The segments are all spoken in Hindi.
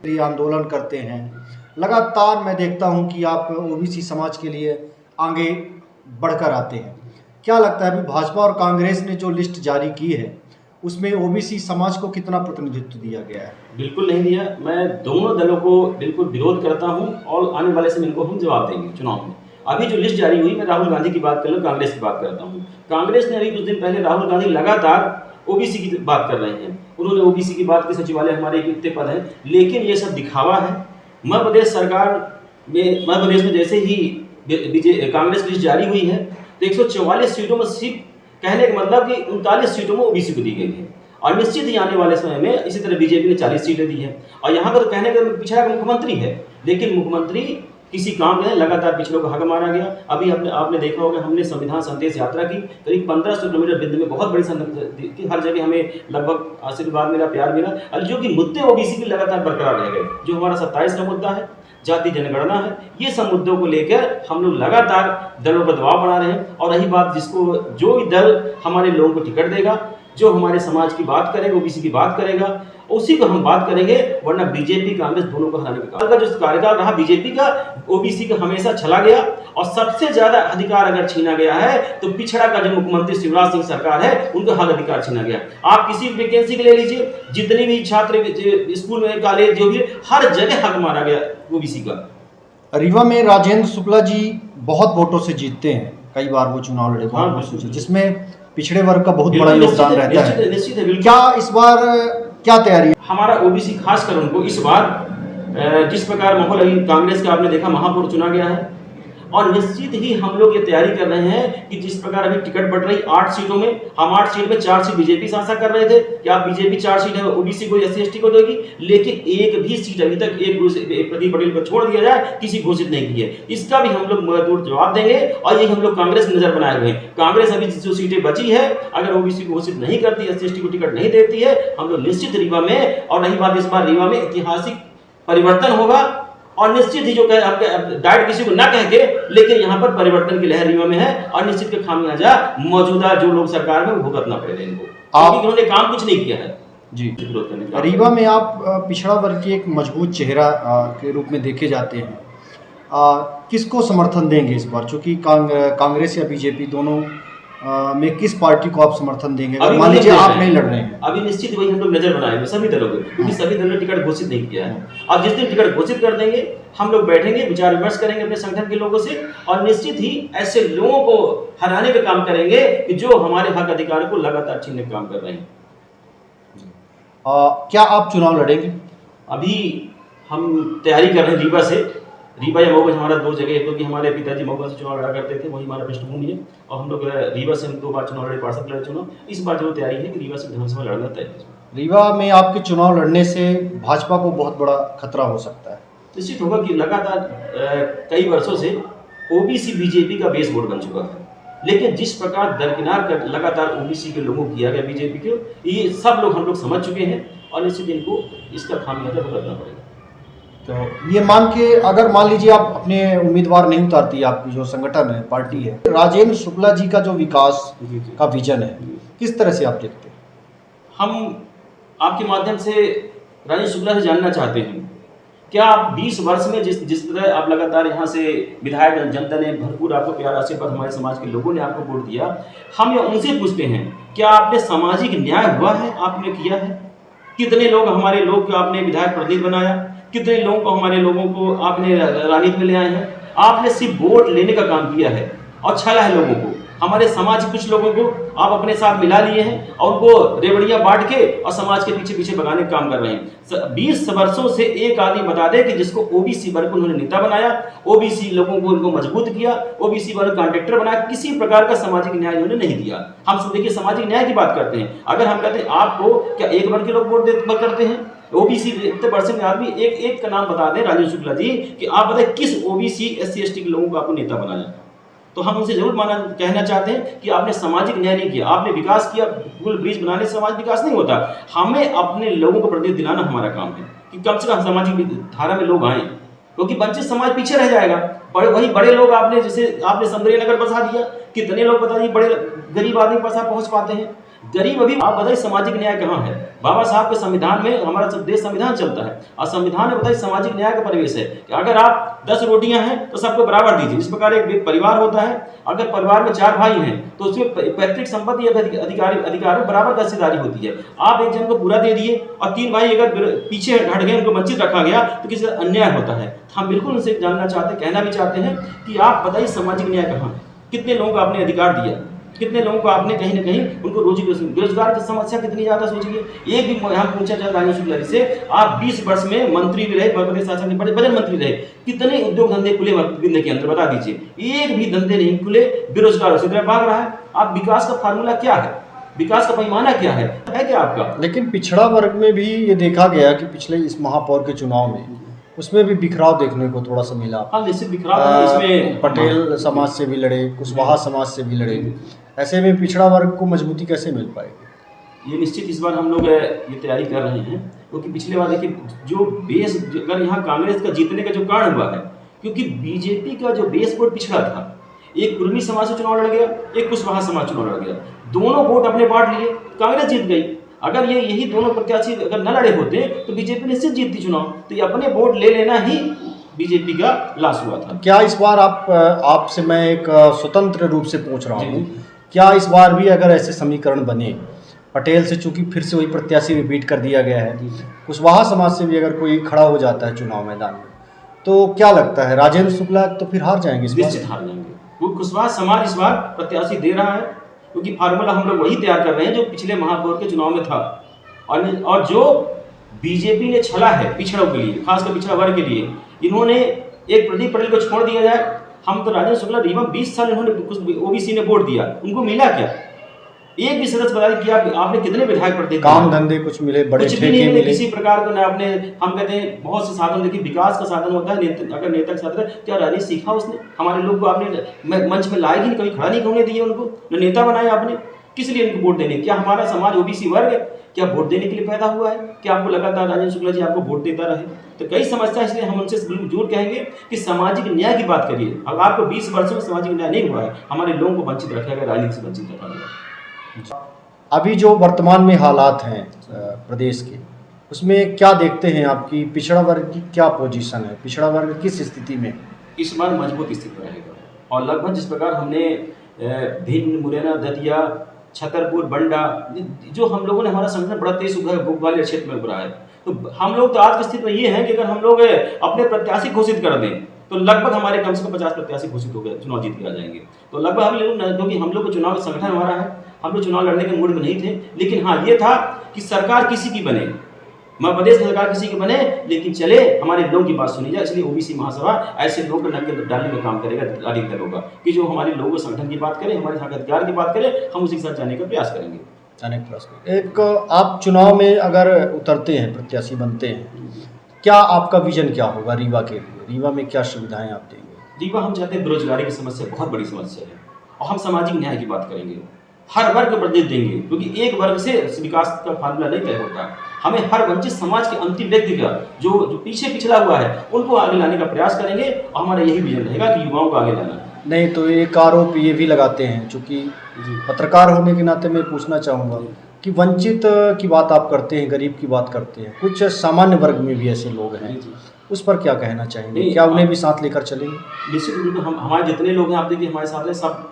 ये आंदोलन करते हैं। लगातार मैं देखता हूं कि आप ओबीसी समाज के लिए आगे बढ़कर आते हैं। क्या लगता है अभी भाजपा और कांग्रेस ने जो लिस्ट जारी की है उसमें ओबीसी समाज को कितना प्रतिनिधित्व दिया गया है? बिल्कुल नहीं दिया। मैं दोनों दलों को बिल्कुल विरोध करता हूं और आने वाले समय इनको हम जवाब देंगे चुनाव में। अभी जो लिस्ट जारी हुई, मैं राहुल गांधी की बात कर लूँ, कांग्रेस की बात करता हूँ। कांग्रेस ने अभी कुछ दिन पहले राहुल गांधी लगातार ओबीसी की बात कर रहे हैं। उन्होंने ओबीसी की बात की, सचिवालय हमारे इतने पद हैं, लेकिन ये सब दिखावा है। मध्य प्रदेश में जैसे ही कांग्रेस लिस्ट जारी हुई है तो 144 सीटों में सिर्फ कहने का मतलब कि 39 सीटों में ओबीसी को दी गई है और निश्चित ही आने वाले समय में इसी तरह बीजेपी ने 40 सीटें दी है। और यहाँ पर कहने का पिछड़ा मुख्यमंत्री है, लेकिन मुख्यमंत्री किसी काम में लगातार पिछड़ों को हक मारा गया। अभी आपने देखा होगा, हमने संविधान संदेश यात्रा की, करीब 1500 किलोमीटर बिंदु में बहुत बड़ी की हर जगह हमें लगभग आशीर्वाद मिला, प्यार मिला। और जो कि मुद्दे ओबीसी के लगातार बरकरार रह गए, जो हमारा 27 का मुद्दा है, जाति जनगणना है, ये सब मुद्दों को लेकर हम लोग लगातार दलों पर दबाव बना रहे हैं। और रही बात जो भी दल हमारे लोगों को टिकट देगा, जो हमारे समाज की बात करेगा, ओबीसी की बात करेगा, उसी को हम बात करेंगे। वरना बीजेपी कांग्रेस दोनों को हराने का जो कार्यकाल रहा बीजेपी का, ओबीसी का हमेशा चला गया। और सबसे ज्यादा अधिकार अगर छीना गया है तो पिछड़ा का जो मुख्यमंत्री शिवराज सिंह सरकार है, उनको हक अधिकार छीना गया। आप किसी वैकेंसी के ले लीजिए, जितनी भी छात्र स्कूल में, कॉलेज, जो भी, हर जगह हक मारा गया ओबीसी का। रीवा में राजेंद्र शुक्ला जी बहुत वोटों से जीतते हैं, कई बार वो चुनाव लड़े, जिसमें पिछड़े वर्ग का बहुत बड़ा योगदान रहता है। निश्चित है। क्या इस बार क्या तैयारी है? हमारा ओबीसी खासकर उनको इस बार जिस प्रकार माहौल अभी कांग्रेस का आपने देखा, महापौर चुना गया है और निश्चित ही हम लोग ये तैयारी कर रहे हैं कि जिस प्रकार अभी टिकट बढ़ रही 8 सीटों में, हम 8 सीट में 4 सीट बीजेपी से आशा कर रहे थे कि आप बीजेपी 4 सीट है ओबीसी को, SC/ST को देगी, लेकिन एक भी सीट अभी तक एक प्रदीप पटेल को छोड़ दिया जाए, किसी घोषित नहीं की है। इसका भी हम लोग मजबूत जवाब देंगे और यही हम लोग कांग्रेस की नजर बनाए हुए हैं। कांग्रेस अभी जो सीटें बची है, अगर ओबीसी को घोषित नहीं करती, SC/ST को टिकट नहीं देती है, हम लोग निश्चित रीवा में, और रही बात इस बार रीवा में ऐतिहासिक परिवर्तन होगा। और निश्चित ही जो डायरेक्ट किसी को ना कह के, लेकिन यहाँ पर परिवर्तन की लहर रीवा में है और निश्चित के खामियाजा मौजूदा जो लोग सरकार में भुगतना पड़ेगा इनको, क्योंकि उन्होंने काम कुछ नहीं किया है। जी, रीवा में आप पिछड़ा वर्ग के एक मजबूत चेहरा के रूप में देखे जाते हैं। किसको समर्थन देंगे इस बार, चूंकि कांग्रेस या बीजेपी दोनों में किस पार्टी को आप समर्थन देंगे? मान लीजिए आप नहीं लड़ रहे हैं। अभी निश्चित वही हम लोग नजर बनाएंगे सभी दलों को, क्योंकि सभी दलों ने टिकट घोषित नहीं किया है। और जिस दिन टिकट घोषित कर देंगे, हम लोग बैठेंगे, विचार विमर्श करेंगे अपने संगठन के लोगों से और निश्चित ही ऐसे लोगों को हराने का काम करेंगे कि जो हमारे हक अधिकार को लगातार छीनने का काम कर रहे हैं। क्या आप चुनाव लड़ेंगे? अभी हम तैयारी कर रहे हैं रीवा से। रीवा या मऊगंज हमारा 2 जगह है, क्योंकि हमारे पिताजी मऊगंज से चुनाव लड़ा करते थे, वही हमारा पृष्ठभूमि है। और हम लोग रीवा से हम 2 बार चुनाव लड़े, पार्षद लड़े चुनाव। इस बार जो तैयारी है कि रीवा से विधानसभा लड़ना तय है। रीवा में आपके चुनाव लड़ने से भाजपा को बहुत बड़ा खतरा हो सकता है। निश्चित होगा कि लगातार कई वर्षों से ओबीसी बीजेपी का बेस वोट बन चुका है, लेकिन जिस प्रकार दरकिनार कर लगातार ओबीसी के लोगों को किया गया बीजेपी को, ये सब लोग हम लोग समझ चुके हैं और निश्चित इनको इसका खामियाजा भुगतना पड़ेगा। तो ये मान के, अगर मान लीजिए आप अपने उम्मीदवार नहीं उतारती, आपकी जो संगठन है, पार्टी है, राजेंद्र शुक्ला जी का जो विकास का विजन है, किस तरह से आप देखते हैं? हम आपके माध्यम से राजेंद्र शुक्ला से जानना चाहते हैं, क्या आप 20 वर्ष में जिस तरह आप लगातार यहाँ से विधायक, जनता ने भरपूर आपको प्यार, आशीर्वाद, हमारे समाज के लोगों ने आपको वोट दिया, हम ये उनसे पूछते हैं, क्या आपने सामाजिक न्याय हुआ है, आपने किया है? कितने लोग हमारे लोग को आपने विधायक प्रतिनिधि बनाया, कितने लोगों को, हमारे लोगों को आपने राजनीति में ले आए हैं? आपने सिर्फ वोट लेने का काम किया है और छला है लोगों को। हमारे समाज के कुछ लोगों को आप अपने साथ मिला लिए हैं और उनको रेवड़ियां बांट के और समाज के पीछे पीछे भगाने का काम कर रहे हैं। 20 वर्षों से एक आदमी बता दे कि जिसको ओबीसी वर्ग को उन्होंने नेता बनाया, ओबीसी लोगों को उनको मजबूत किया, ओबीसी वर्ग कॉन्ट्रैक्टर बनाया, किसी प्रकार का सामाजिक न्याय उन्होंने नहीं दिया। हम सब देखिए सामाजिक न्याय की बात करते हैं। अगर हम कहते हैं आपको, क्या एक वर्ग के लोग वोट करते हैं? ओबीसी इतने परसेंट में आदमी एक का नाम बता दें राजेंद्र शुक्ला जी, कि आप बताएं किस ओबीसी SC/ST के लोगों को आपको नेता बनाया। तो हम उनसे जरूर कहना चाहते हैं कि आपने सामाजिक न्याय नहीं किया, आपने विकास किया। पुल ब्रिज बनाने से समाज विकास नहीं होता। हमें अपने लोगों को प्रतिनिधित्व दिलाना हमारा काम है कि कम से कम सामाजिक धारा में लोग आए, क्योंकि वंचित समाज पीछे रह जाएगा। वही बड़े लोग आपने, जैसे आपने समदरिया नगर बसा दिया, कितने लोग बता दिए बड़े गरीब आदमी पास पहुंच पाते हैं। गरीब अभी आप बताइए सामाजिक न्याय कहाँ है? बाबा साहब के संविधान में हमारा देश संविधान चलता है और संविधान में बताइए सामाजिक न्याय का परिवेश है कि अगर आप 10 रोटियां हैं तो सबको बराबर दीजिए। इस प्रकार एक परिवार होता है, अगर परिवार में 4 भाई हैं तो उसमें पैतृक संपत्ति या अधिकार बराबर का हिस्सेदारी होती है। आप एक जन को पूरा दे दिए और 3 भाई अगर पीछे हट गए, उनको वंचित रखा गया तो किसी अन्याय होता है। हम बिल्कुल उनसे जानना चाहते, कहना भी चाहते हैं कि आप बताइए सामाजिक न्याय कहाँ है? कितने लोगों को आपने अधिकार दिया, कितने लोगों को आपने कहीं ना कहीं उनको रोजी बेरोजगार की समस्या कितनी ज्यादा सोचिए। एक भी हम पूछा जाए राजेंद्र शुक्ला जी से, आप 20 वर्ष में मंत्री भी रहे, मध्य प्रदेश शासन के बजट मंत्री रहे, कितने उद्योग धंधे खुले मध्य के अंदर बता दीजिए। एक भी धंधे नहीं खुले, बेरोजगार उसी तरह भाग रहा है। आप विकास का फार्मूला क्या है, विकास का पैमाना क्या है क्या आपका? लेकिन पिछड़ा वर्ग में भी ये देखा गया कि पिछले इस महापौर के चुनाव में उसमें भी बिखराव देखने को थोड़ा सा मिला। हाँ, निश्चित बिखराव इसमें पटेल समाज से भी लड़े, कुशवाहा समाज से भी लड़े, ऐसे में पिछड़ा वर्ग को मजबूती कैसे मिल पाएगी? ये निश्चित इस बार हम लोग ये तैयारी कर रहे हैं, क्योंकि पिछले बार देखिए जो बेस, अगर यहाँ कांग्रेस का जीतने का जो कारण हुआ है, क्योंकि बीजेपी का जो बेस वोट पिछड़ा था, एक कुर्मी समाज से चुनाव लड़ गया, एक कुशवाहा समाज चुनाव लड़ गया, दोनों वोट अपने बांट लिए, कांग्रेस जीत गई। अगर ये यही दोनों प्रत्याशी अगर न लड़े होते तो बीजेपी निश्चित जीतती चुनाव। तो ये अपने वोट ले लेना ही बीजेपी का लॉस हुआ था। क्या इस बार आपसे मैं एक स्वतंत्र रूप से पूछ रहा हूँ, क्या इस बार भी अगर ऐसे समीकरण बने, पटेल से चूंकि फिर से वही प्रत्याशी रिपीट कर दिया गया है, कुशवाहा समाज से भी अगर कोई खड़ा हो जाता है चुनाव मैदान में, तो क्या लगता है राजेंद्र शुक्ला तो फिर हार जाएंगे? निश्चित हार जाएंगे। वो कुशवाहा समाज इस बार प्रत्याशी दे रहा है, क्योंकि फार्मूला हम लोग वही तैयार कर रहे हैं जो पिछले महापौर के चुनाव में था। और जो बीजेपी ने छला है पिछड़ों के लिए, खासकर पिछड़ा वर्ग के लिए, इन्होंने एक प्रदीप पटेल को छोड़ दिया जाए। हम तो राजेंद्र शुक्ला रीवा 20 साल इन्होंने ओबीसी ने वोट दिया, उनको मिला क्या? एक भी सदस्य बता कि आपने कितने विधायक पद काम धंधे कुछ मिले, बड़े कुछ भी नहीं मिले किसी प्रकार का। आपने, हम कहते हैं बहुत से साधन, देखिए विकास का साधन होता है, अगर नेता का साधन, क्या राजनीति सीखा उसने? हमारे लोग को आपने मंच में लाए ही नहीं, कभी खड़ा नहीं होने दिए उनको, न नेता बनाया आपने। किस लिए उनको वोट देने? क्या हमारा समाज ओबीसी वर्ग है, क्या वोट देने के लिए पैदा हुआ है? क्या आपको लगातार राजेंद्र शुक्ला जी आपको वोट देता रहे? तो कई समस्या, इसलिए हम उनसे जरूर कहेंगे कि सामाजिक न्याय की बात करिए। अब आपको 20 वर्षों में सामाजिक न्याय नहीं हुआ है, हमारे लोगों को वंचित रखा गया, राजनीति से वंचित रखा गया। अभी जो वर्तमान में हालात हैं प्रदेश के, उसमें क्या देखते हैं आपकी पिछड़ा वर्ग की क्या पोजीशन है? पिछड़ा वर्ग किस स्थिति में? इस बार मजबूत स्थिति में रहेगा, और लगभग जिस प्रकार हमने भिंड, मुरैना, दतिया, छतरपुर, बंडा, जो हम लोगों ने, हमारा संगठन बड़ा तेज ग्वालियर क्षेत्र में उभरा है, तो हम लोग तो आज की स्थिति में ये हैं कि अगर हम लोग अपने प्रत्याशी घोषित कर दें तो लगभग हमारे कम से कम 50 प्रत्याशी घोषित हो गए, चुनाव जीत के आ जाएंगे। तो लगभग हम लोग, क्योंकि हम लोग को चुनाव संगठन हमारा है, हम लोग चुनाव लड़ने के मूड में नहीं थे, लेकिन हाँ ये था कि सरकार किसी की बने, मध्य प्रदेश की सरकार किसी की बने, लेकिन चले हमारे लोगों की बात सुनी जाए। इसलिए ओबीसी महासभा ऐसे लोग को नंगे डालने का काम करेगा अधिकतर होगा, कि जो हमारे लोगों संगठन की बात करें, हमारे अधिकार की बात करें, हम उसी के साथ जाने का प्रयास करेंगे। एक आप चुनाव में अगर उतरते हैं, प्रत्याशी बनते हैं, क्या आपका विजन क्या होगा रीवा के लिए? रीवा में क्या सुविधाएं आप देंगे? रीवा हम चाहते हैं, बेरोजगारी की समस्या बहुत बड़ी समस्या है, और हम सामाजिक न्याय की बात करेंगे, हर वर्ग को प्रतिनिधित्व देंगे, क्योंकि एक वर्ग से विकास का फार्मूला नहीं तय होता। हमें हर वंचित समाज के अंतिम व्यक्ति का, जो पीछे पिछड़ा हुआ है, उनको आगे लाने का प्रयास करेंगे, और हमारा यही विजन रहेगा कि युवाओं को आगे लाना। नहीं तो एक आरोप ये भी लगाते हैं, चूँकि पत्रकार होने के नाते मैं पूछना चाहूँगा कि वंचित की बात आप करते हैं, गरीब की बात करते हैं, कुछ सामान्य वर्ग में भी ऐसे लोग हैं, उस पर क्या कहना चाहेंगे? क्या उन्हें भी साथ लेकर चलेंगे? निश्चित रूप से हमारे जितने लोग हैं, आप देखिए हमारे साथ हैं, सब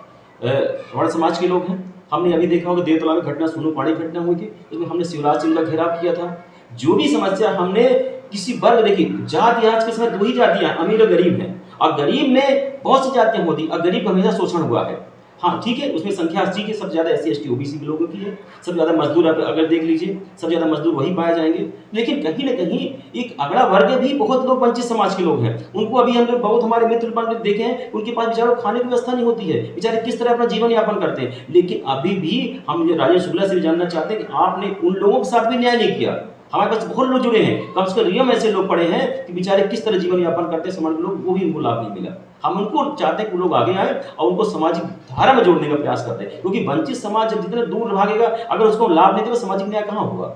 हमारे समाज के लोग हैं। हमने अभी देखा होगा देवतला में घटना, सोनू पाड़ी घटना हुई थी, उसमें हमने शिवराज सिंह का घेराव किया था। जो भी समस्या हमने किसी वर्ग, देखिए जाति आज के समय 2 ही जातियां, अमीर और गरीब हैं, और गरीब में बहुत सी जातियां होती, और गरीब का हमेशा शोषण हुआ है। हाँ ठीक है, उसमें संख्या ठीक है, सबसे ज़्यादा SC ST OBC के लोगों की है, सबसे ज़्यादा मजदूर अगर देख लीजिए, सबसे ज़्यादा मजदूर वही पाए जाएंगे। लेकिन कहीं ना कहीं एक अगला वर्ग भी बहुत लोग वंचित समाज के लोग हैं, उनको अभी हम लोग बहुत, हमारे मित्र बन देखे हैं, उनके पास बेचारों खाने की व्यवस्था नहीं होती है, बेचारे किस तरह अपना जीवन यापन करते हैं। लेकिन अभी भी हम राजेंद्र शुक्ला से भी जानना चाहते हैं कि आपने उन लोगों के साथ भी न्याय नहीं किया। हमारे पास बहुत लोग जुड़े हैं, कम से कम रीवा में ऐसे लोग पड़े हैं कि बेचारे किस तरह जीवन यापन करते हैं समाज के लोग, वो भी उनको लाभ नहीं मिला। हम उनको चाहते हैं कि लोग आगे आए और उनको सामाजिक धारा में जोड़ने का प्रयास करते हैं, क्योंकि वंचित समाज जब जितने दूर भागेगा, अगर उसको लाभ नहीं देगा, सामाजिक न्याय कहाँ होगा?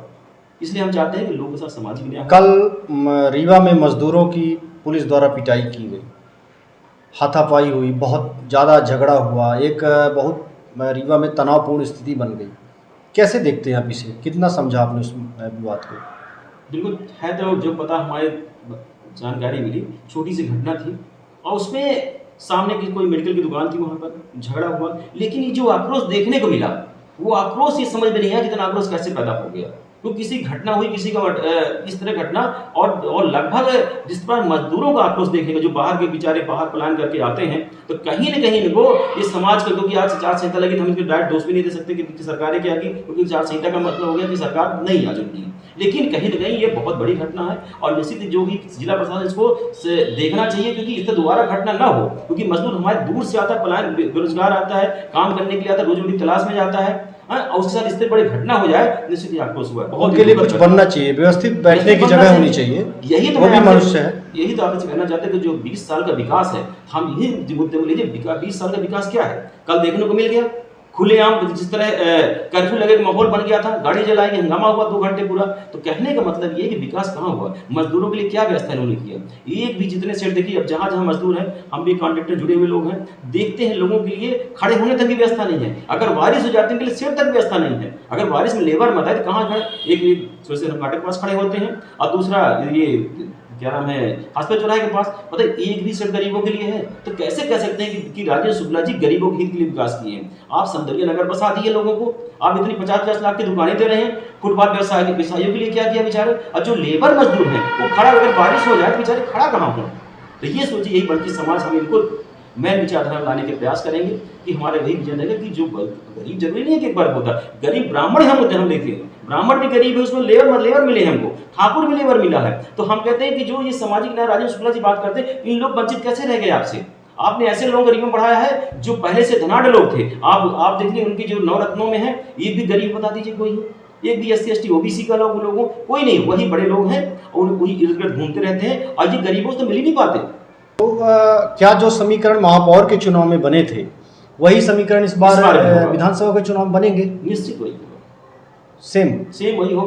इसलिए हम चाहते हैं कि लोगों के साथ सामाजिक न्याय। कल रीवा में मजदूरों की पुलिस द्वारा पिटाई की गई, हाथापाई हुई, बहुत ज़्यादा झगड़ा हुआ, एक बहुत रीवा में तनावपूर्ण स्थिति बन गई। कैसे देखते हैं आप इसे, कितना समझा आपने उस विवाद को? बिल्कुल है, तो जो पता हमारे जानकारी मिली, छोटी सी घटना थी और उसमें सामने की कोई मेडिकल की दुकान थी, वहाँ पर झगड़ा हुआ। लेकिन ये जो आक्रोश देखने को मिला, वो आक्रोश ये समझ में नहीं आया कि इतना आक्रोश कैसे पैदा हो गया। तो किसी घटना हुई, किसी का इस तरह घटना और लगभग जिस पर मजदूरों का आक्रोश देखने को, जो बाहर के बेचारे बाहर पलायन करके आते हैं, तो कहीं न कहीं इनको इस समाज का, क्योंकि आज आचार संहिता लगी तो हम इसको डायरेक्ट दोष भी नहीं दे सकते कि सरकारें क्या की, क्योंकि आचार संहिता का मतलब हो गया कि सरकार नहीं आज उनकी। लेकिन कहीं न कहीं ये बहुत बड़ी घटना है और निश्चित ही जो भी जिला प्रशासन इसको देखना चाहिए, क्योंकि इससे दोबारा घटना ना हो। क्योंकि मजदूर हमारे दूर से आता है, पलायन बेरोजगार आता है, काम करने के लिए आता है, रोजी-रोटी तलाश में जाता है, और उसके साथ इससे बड़ी घटना हो जाए, निश्चित ही आक्रोश हुआ है। बहुत उनके लिए कुछ बनना चाहिए, व्यवस्थित बैठने की जगह होनी चाहिए। यही तो वो भी मनुष्य है। यही तो आपसे कहना चाहते हैं कि जो 20 साल का विकास है, हम यही मुद्दे में लीजिए, 20 साल का विकास क्या है? कल देखने को मिल गया, खुलेआम जिस तरह कर्फ्यू लगे माहौल बन गया था, गाड़ी जलाएंगे, हंगामा हुआ 2 घंटे पूरा। तो कहने का मतलब ये है कि विकास कहाँ हुआ? मजदूरों के लिए क्या व्यवस्था इन्होंने किया? एक भी जितने सेट देखिए, अब जहाँ जहाँ मजदूर हैं, हम भी कॉन्ट्रैक्टर जुड़े हुए लोग हैं, देखते हैं लोगों के लिए खड़े होने तक की व्यवस्था नहीं है। अगर बारिश हो जाती है उनके लिए सेट तक व्यवस्था नहीं है। अगर बारिश में लेबर मत आए तो कहाँ खड़े? एक सोचे हम फाटक के पास खड़े होते हैं और दूसरा ये क्या नाम है, हॉस्पिटल चौराहे के पास, पता है एक भी सेट गरीबों के लिए है। तो कैसे कह सकते हैं कि राजेंद्र शुक्ला जी गरीबों के हित के लिए विकास किए हैं? आप सौंदर्य नगर बसा दिए लोगों को, आप इतनी 50-50 लाख की दुकानें दे रहे हैं, फुटपाथ व्यवसायियों के लिए क्या किया बेचारे? और जो लेबर मजदूर हैं वो खड़ा, अगर बारिश हो जाए तो बेचारे खड़ा कहाँ हो? तो ये सोचिए, यही बल्कि समाज हम इनको मैं विचारधारा लाने के प्रयास करेंगे कि हमारे वही विजन रहेगा कि जो गरीब जरूरी नहीं है कि एक बार होता, गरीब ब्राह्मण हम देखिए, ब्राह्मण भी गरीब है, उसमें लेबर मिले हमको, ठाकुर भी लेबर मिला है। तो हम कहते हैं कि जो ये सामाजिक न्याय राजेंद्र शुक्ला जी बात करते हैं, इन लोग वंचित कैसे रह गए आपसे? आपने ऐसे लोगों को गरीबों पढ़ाया है जो पहले से धनाढ़ लोग थे। आप देखिए उनकी जो नवरत्नों में है, एक भी गरीब बता दीजिए कोई, एक भी SC ST OBC का लोगों कोई नहीं, वही बड़े लोग हैं और वही इर्द गिर्द घूमते रहते हैं और ये गरीबों से तो मिल ही नहीं पाते। तो क्या जो समीकरण महापौर के चुनाव में बने थे, वही समीकरण इस बार विधानसभा के चुनाव में बनेंगे? निश्चित वही होगा, सेम वही होगा।